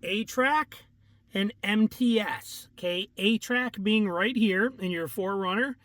ATrac and MTS. Okay, ATrac being right here in your 4Runner,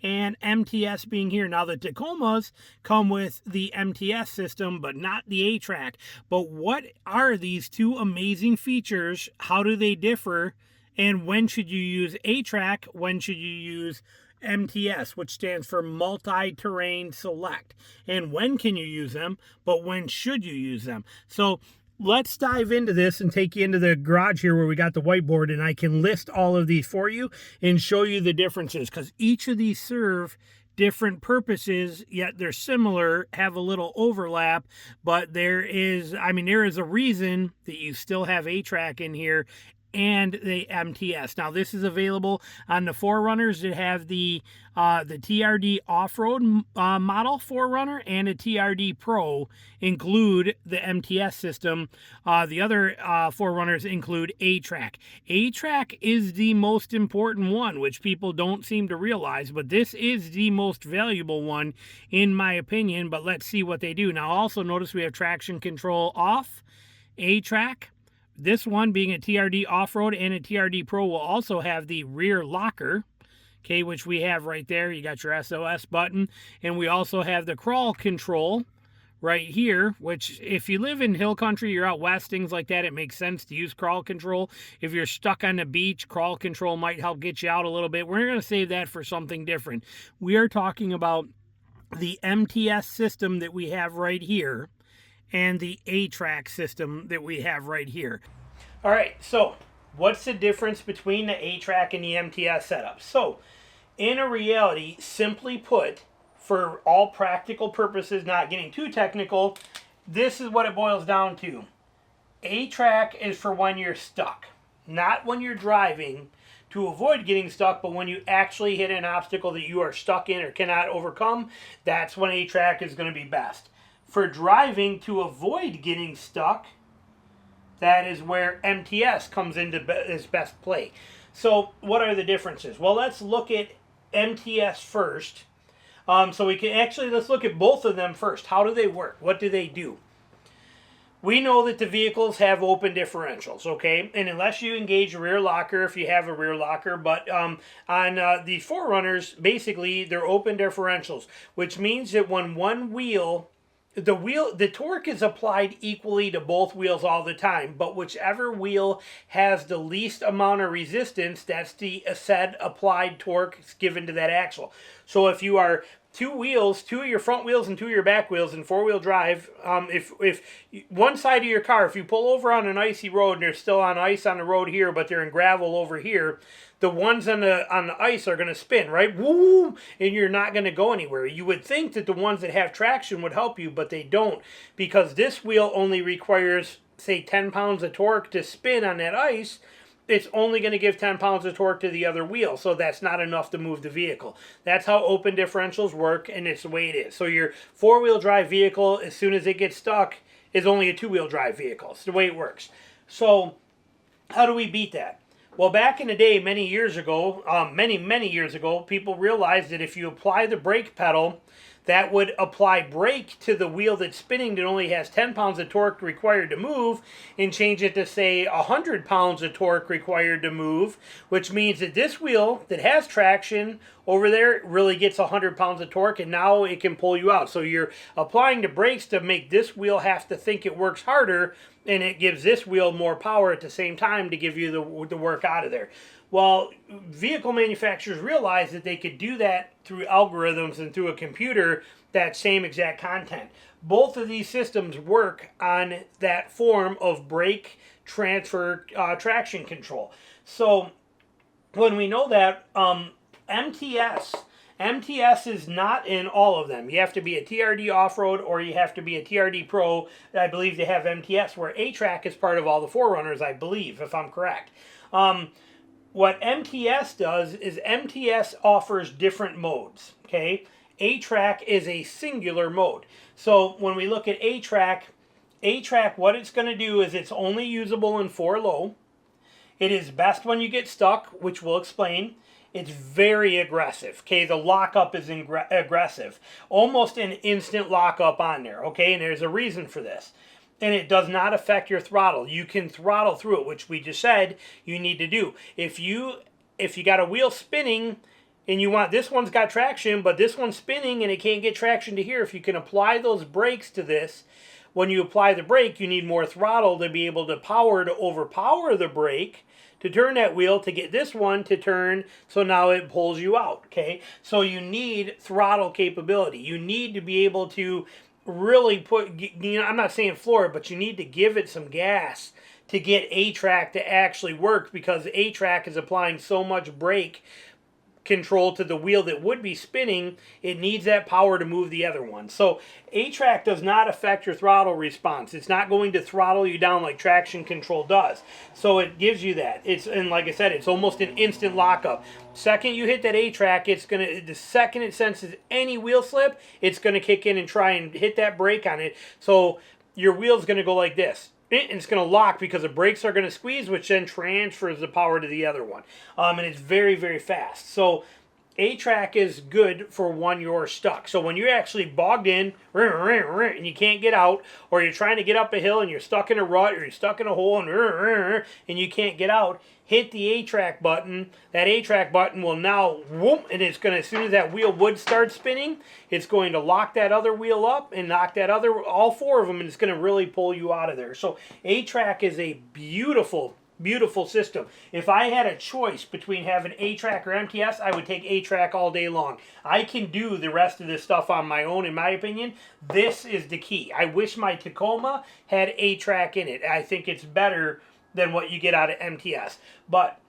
and MTS being here. Now the Tacomas come with the MTS system, but not the ATrac. But what are these two amazing features? How do they differ? And when should you use ATrac? When should you use MTS, which stands for Multi-Terrain Select? And when can you use them? But when should you use them? So let's dive into this and take you into the garage here where we got the whiteboard, and I can list all of these for you and show you the differences, because each of these serve different purposes, yet they're similar, have a little overlap, but there is a reason that you still have ATrac in here and the MTS. Now this is available on the 4Runners that have the TRD off-road model 4Runner, and a TRD Pro include the MTS system. The other 4Runners include ATrac. ATrac is the most important one, which people don't seem to realize, but this is the most valuable one in my opinion. But let's see what they do. Now also notice we have traction control off. ATrac, this one being a TRD off-road and a TRD Pro, will also have the rear locker, okay, which we have right there. You got your SOS button, and we also have the crawl control right here, which if you live in hill country, you're out west, things like that, it makes sense to use crawl control. If you're stuck on the beach, crawl control might help get you out a little bit. We're going to save that for something different. We are talking about the MTS system that we have right here and the ATrac system that we have right here. All right, so what's the difference between the ATrac and the MTS setup? So in a reality, simply put, for all practical purposes, not getting too technical, this is what it boils down to. ATrac is for when you're stuck, not when you're driving to avoid getting stuck, but when you actually hit an obstacle that you are stuck in or cannot overcome, that's when ATrac is going to be best. For driving to avoid getting stuck, that is where MTS comes into its best play. So what are the differences? Well, let's look at MTS first. Let's look at both of them first. How do they work? What do they do? We know that the vehicles have open differentials, okay? And unless you engage a rear locker, if you have a rear locker, but on the 4Runners, basically, they're open differentials, which means that when one wheel, the torque is applied equally to both wheels all the time, but whichever wheel has the least amount of resistance, that's the said applied torque given to that axle. So if you are two wheels, two of your front wheels and two of your back wheels in four-wheel drive, if one side of your car, if you pull over on an icy road and they're still on ice on the road here, but they're in gravel over here, the ones on the ice are going to spin, right? Woo! And you're not going to go anywhere. You would think that the ones that have traction would help you, but they don't, because this wheel only requires, say, 10 pounds of torque to spin on that ice. It's only going to give 10 pounds of torque to the other wheel, so that's not enough to move the vehicle. That's how open differentials work, and it's the way it is. So your four-wheel drive vehicle, as soon as it gets stuck, is only a two-wheel drive vehicle. It's the way it works. So how do we beat that? Well, back in the day, many years ago, many years ago, people realized that if you apply the brake pedal, that would apply brake to the wheel that's spinning that only has 10 pounds of torque required to move, and change it to, say, 100 pounds of torque required to move, which means that this wheel that has traction over there really gets 100 pounds of torque, and now it can pull you out. So you're applying the brakes to make this wheel have to think it works harder, and it gives this wheel more power at the same time to give you the work out of there. Well, vehicle manufacturers realized that they could do that through algorithms and through a computer, that same exact content. Both of these systems work on that form of brake transfer traction control. So when we know that, MTS is not in all of them. You have to be a TRD off-road or you have to be a TRD Pro. I believe they have MTS, where ATrac is part of all the 4Runners, I believe, if I'm correct. What MTS does is MTS offers different modes, okay? ATrac is a singular mode. So when we look at ATrac, what it's going to do is it's only usable in 4-low. It is best when you get stuck, which we'll explain. It's very aggressive, okay? The lockup is aggressive. Almost an instant lockup on there, okay? And there's a reason for this. and it does not affect your throttle. You can throttle through it, which we just said you need to do. If you got a wheel spinning and you want, this one's got traction, but this one's spinning and it can't get traction to here, if you can apply those brakes to this, when you apply the brake, you need more throttle to be able to overpower the brake to turn that wheel to get this one to turn, so now it pulls you out, okay? So you need throttle capability. You need to be able to really put, you know, I'm not saying floor it, but you need to give it some gas to get ATrac to actually work, because ATrac is applying so much brake control to the wheel that would be spinning. It needs that power to move the other one. So ATrac does not affect your throttle response. It's not going to throttle you down like traction control does. So it gives you that. And like I said, it's almost an instant lockup. Second you hit that ATrac, the second it senses any wheel slip, it's gonna kick in and try and hit that brake on it. So your wheel's gonna go like this. And it's going to lock because the brakes are going to squeeze, which then transfers the power to the other one. And it's very, very fast. So ATrac is good for when you're stuck. So when you're actually bogged in and you can't get out, or you're trying to get up a hill and you're stuck in a rut, or you're stuck in a hole and you can't get out, hit the ATrac button. That ATrac button will now whoop, and it's going to, as soon as that wheel would start spinning, it's going to lock that other wheel up and knock that other, all four of them, and it's going to really pull you out of there. So ATrac is a beautiful, beautiful system. If I had a choice between having ATrac or MTS, I would take ATrac all day long. I can do the rest of this stuff on my own, in my opinion. This is the key. I wish my Tacoma had ATrac in it. I think it's better than what you get out of MTS. But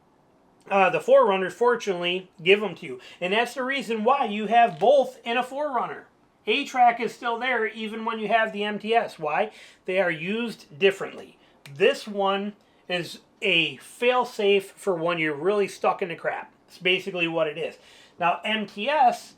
the 4Runners, fortunately, give them to you. And that's the reason why you have both in a 4Runner. ATrac is still there even when you have the MTS. Why? They are used differently. This one is a fail-safe for when you're really stuck in the crap. It's basically what it is. Now, MTS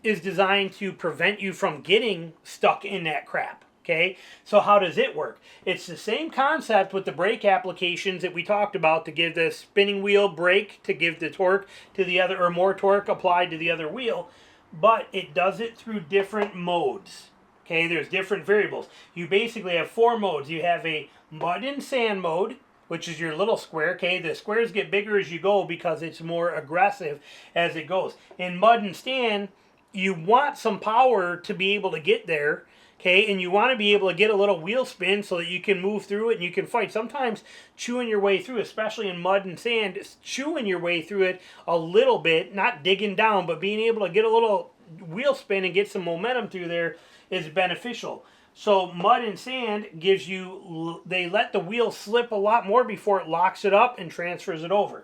is designed to prevent you from getting stuck in that crap. Okay, so how does it work? It's the same concept with the brake applications that we talked about, to give the spinning wheel brake, to give the torque to the other, or more torque applied to the other wheel, but it does it through different modes. Okay, there's different variables. You basically have 4 modes. You have a mud and sand mode, which is your little square. Okay, the squares get bigger as you go because it's more aggressive as it goes. In mud and sand, you want some power to be able to get there. Okay, and you want to be able to get a little wheel spin so that you can move through it and you can fight. Sometimes chewing your way through, especially in mud and sand, chewing your way through it a little bit, not digging down, but being able to get a little wheel spin and get some momentum through there is beneficial. So mud and sand gives you, they let the wheel slip a lot more before it locks it up and transfers it over.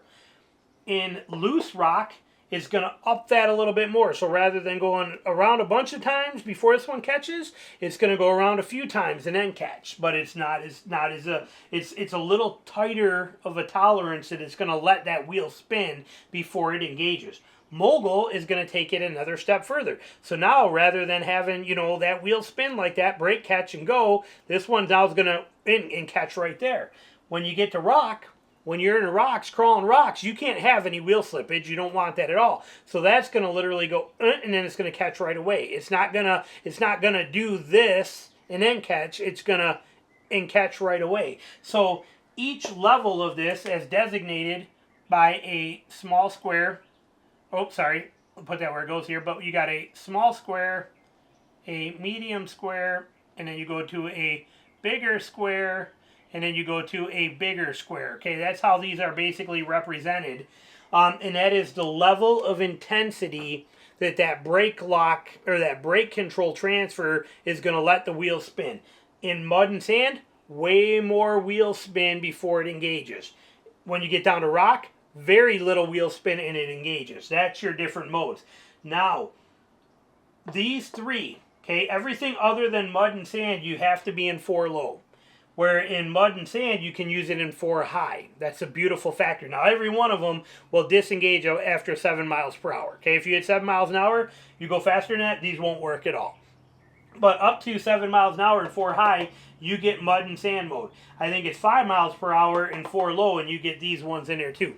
In loose rock, is going to up that a little bit more. So rather than going around a bunch of times before this one catches, it's going to go around a few times and then catch. But it's a little tighter of a tolerance that it's going to let that wheel spin before it engages. Mogul is going to take it another step further. So now, rather than having, you know, that wheel spin like that, break, catch, and go, this one now is going to and catch right there. When you get to rock, when you're in the rocks, crawling rocks, you can't have any wheel slippage. You don't want that at all. So that's going to literally go, and then it's going to catch right away. It's not gonna do this and then catch. It's gonna and catch right away. So each level of this is designated by a small square. Oh, sorry, I'll put that where it goes here. But you got a small square, a medium square, and then you go to a bigger square, and then you go to a bigger square. Okay, that's how these are basically represented. And that is the level of intensity that brake lock, or that brake control transfer, is going to let the wheel spin. In mud and sand, way more wheel spin before it engages. When you get down to rock, very little wheel spin and it engages. That's your different modes. Now, these three, okay, everything other than mud and sand, you have to be in 4 low. Where in mud and sand, you can use it in 4 high. That's a beautiful factor. Now, every one of them will disengage after 7 miles per hour. Okay, if you hit 7 miles an hour, you go faster than that, these won't work at all. But up to 7 miles an hour in 4 high, you get mud and sand mode. I think it's 5 miles per hour in 4 low, and you get these ones in there too.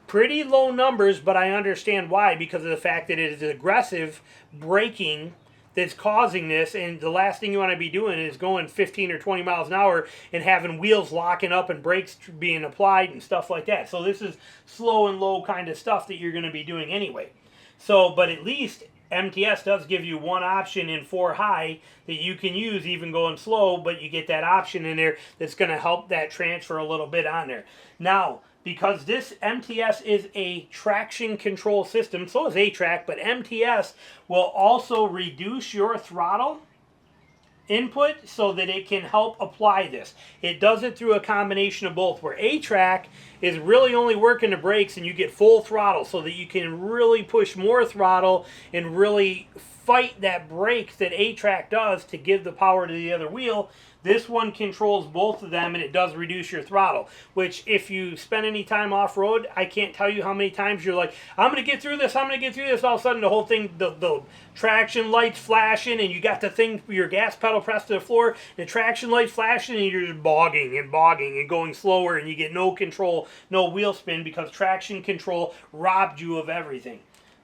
Pretty low numbers, but I understand why, because of the fact that it is aggressive braking that's causing this, and the last thing you want to be doing is going 15 or 20 miles an hour and having wheels locking up and brakes being applied and stuff like that. So this is slow and low kind of stuff that you're going to be doing anyway. So, but at least MTS does give you one option in 4 high that you can use even going slow, but you get that option in there that's going to help that transfer a little bit on there. Now, because this MTS is a traction control system, so is ATrac, but MTS will also reduce your throttle input so that it can help apply this. It does it through a combination of both, where ATrac is really only working the brakes and you get full throttle so that you can really push more throttle and really fight that brake that ATrac does to give the power to the other wheel. This one controls both of them, and it does reduce your throttle, which if you spend any time off-road, I can't tell you how many times you're like, I'm going to get through this, I'm going to get through this. All of a sudden, the whole thing, the traction lights flashing, and you got the thing, your gas pedal pressed to the floor, the traction lights flashing, and you're just bogging and going slower, and you get no control, no wheel spin, because traction control robbed you of everything.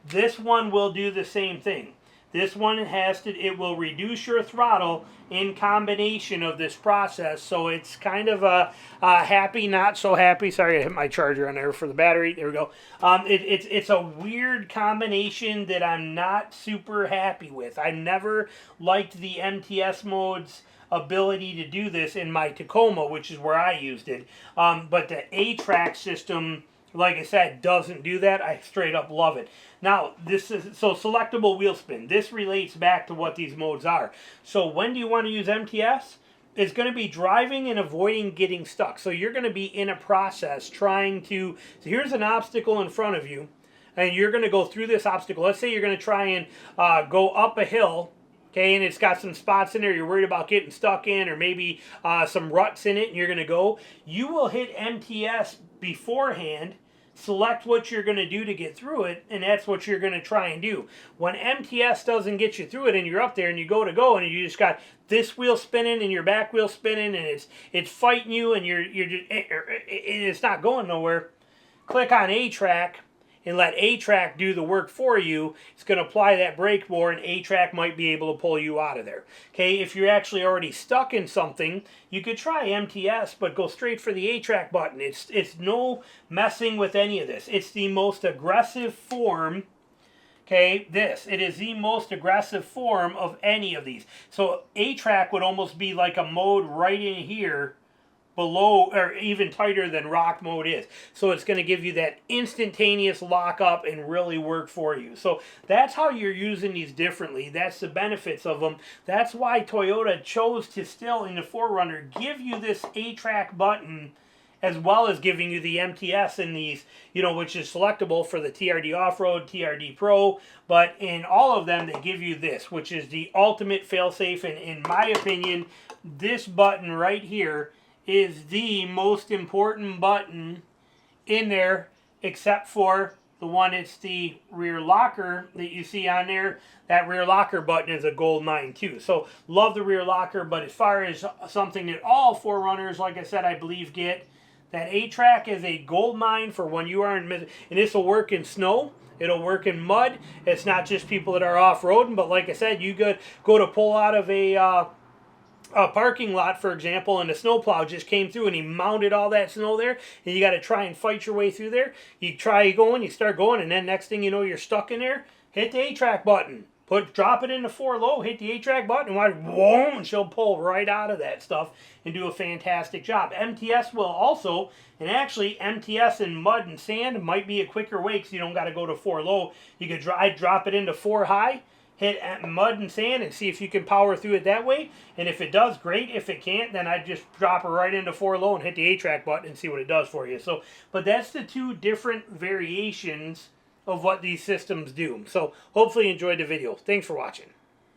This one will do the same thing. This one it will reduce your throttle in combination of this process, so it's kind of a happy, not so happy. Sorry, I hit my charger on there for the battery. There we go. It's a weird combination that I'm not super happy with. I never liked the MTS mode's ability to do this in my Tacoma, which is where I used it. But the ATrac system, like I said, doesn't do that. I straight up love it. Now, this is, so selectable wheel spin. This relates back to what these modes are. So when do you want to use MTS? It's going to be driving and avoiding getting stuck. So you're going to be in a process trying to, so here's an obstacle in front of you, and you're going to go through this obstacle. Let's say you're going to try and go up a hill, okay, and it's got some spots in there you're worried about getting stuck in, or maybe some ruts in it, and you're going to go. You will hit MTS beforehand, select what you're going to do to get through it, and that's what you're going to try and do. When MTS doesn't get you through it and you're up there and you go to go and you just got this wheel spinning and your back wheel spinning and it's fighting you and you're just, it's not going nowhere, click on ATrac and let ATrac do the work for you. It's going to apply that brake more, and ATrac might be able to pull you out of there. Okay, if you're actually already stuck in something, you could try MTS, but go straight for the ATrac button. It's no messing with any of this. It's the most aggressive form. Okay, it is the most aggressive form of any of these. So ATrac would almost be like a mode right in here, below, or even tighter than rock mode is. So it's going to give you that instantaneous lockup and really work for you. So that's how you're using these differently. That's the benefits of them. That's why Toyota chose to still, in the 4Runner, give you this ATrac button, as well as giving you the MTS in these, you know, which is selectable for the TRD Off-Road, TRD Pro, but in all of them, they give you this, which is the ultimate fail-safe, and in my opinion, this button right here is the most important button in there, except for the one, it's the rear locker that you see on there. That rear locker button is a gold mine too. So love the rear locker, but as far as something that all 4Runners, like I said, I believe get, that ATrac is a gold mine for when you are in, and this will work in snow. It'll work in mud. It's not just people that are off-roading, but like I said, you go to pull out of a parking lot, for example, and the snowplow just came through and he mounted all that snow there, and you got to try and fight your way through there. You try going, you start going, and then next thing you know, you're stuck in there. Hit the ATrac button. Drop it into 4 low, hit the ATrac button, and watch, whoa, and she'll pull right out of that stuff and do a fantastic job. MTS will also, and actually MTS in mud and sand might be a quicker way because you don't got to go to 4 low. You could drop it into 4 high, hit mud and sand, and see if you can power through it that way. And if it does, great. If it can't, then I'd just drop her right into 4 low and hit the ATrac button and see what it does for you. So, but that's the 2 different variations of what these systems do. So hopefully you enjoyed the video. Thanks for watching.